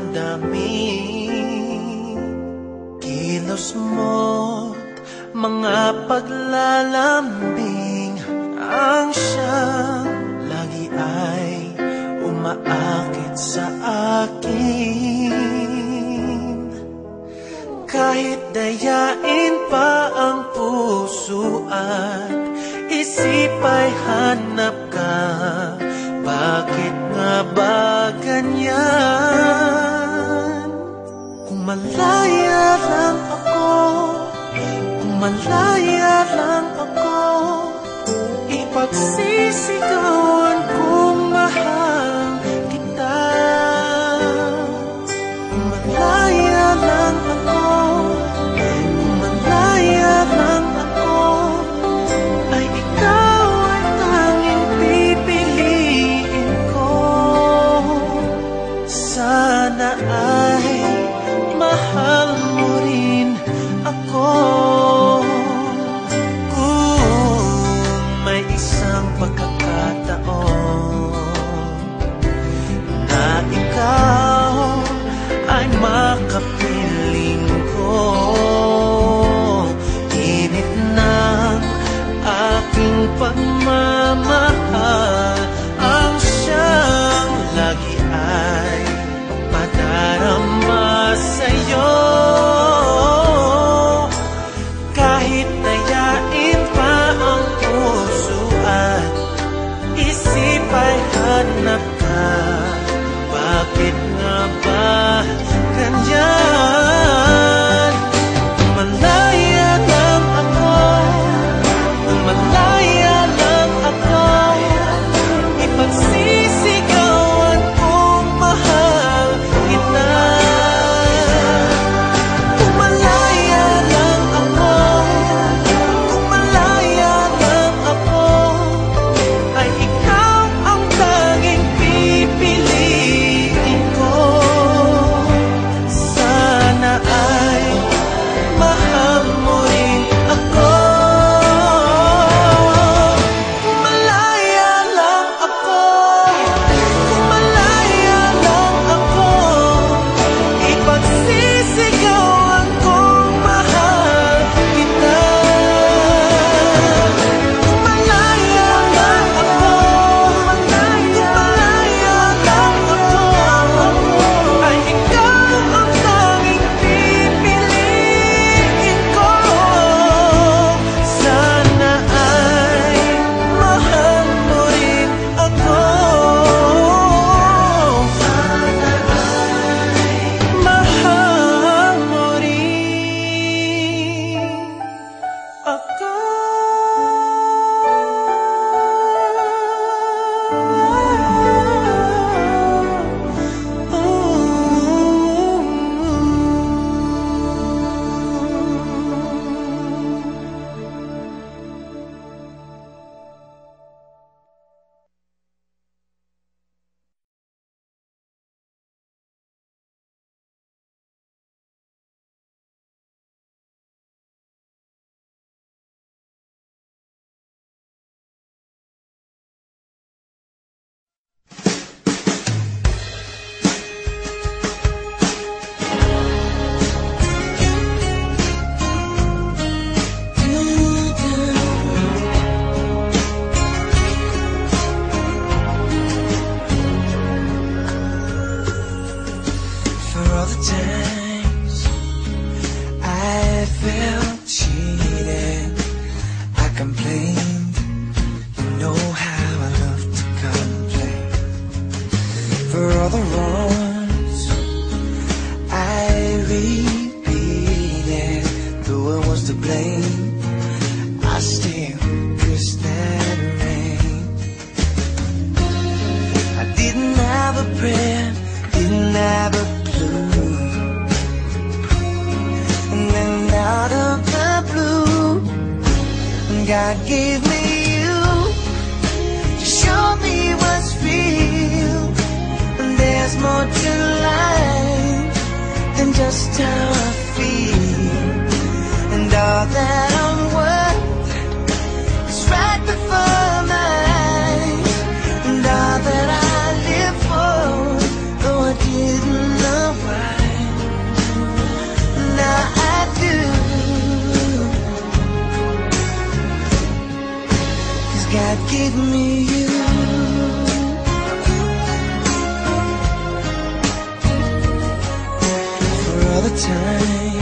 damdamin. Kilos mo't mga paglalambing ang siyang lagi ay umaakit sa akin. Kahit dayain pa ang puso at isip ay hanap ka, bakit nga ba ganyan? Kung malaya lang ako, kung malaya lang ako, ipagsisigawan kung mahal kita. Kung malaya lang ako, kung malaya lang ako, ay ikaw ay tanging pipiliin ko. Sana ay mahal mo rin ako. May isang pagkakataon na ikaw ay makapiling ko. Init ng aking pagmamahal ang siyang lagi ay padarama sa'yo. Kahit dayain pa ang puso at isip ay hanap ka, bakit nga ba ganyan? Kung malaya lang ako, kung malaya lang ako, ipagsisigawan kung mahal kita. Kung malaya lang ako, kung malaya lang ako, ay ikaw ang tanging pipiliin ko. Sana ay mahal mo rin ako. Kung malaya lang ako, kung malaya lang ako, ipagsisigawan kung mahal kita. Kung malaya lang ako, kung malaya lang ako, ay ikaw ang tanging pipiliin ko. Sana ay mahal mo rin ako. Sana ay mahal mo rin ako. For all the times I felt cheated, I complained. You know how I love to complain. For all the wrongs I repeated, though I was to blame, I still kissed that rain. I didn't have a prayer, didn't have a clue, and then out of the blue, God gave me you to show me what's real. And there's more to life than just how I feel, and all that I'm worth is right before my eyes, and all that I live for, though I didn't know time.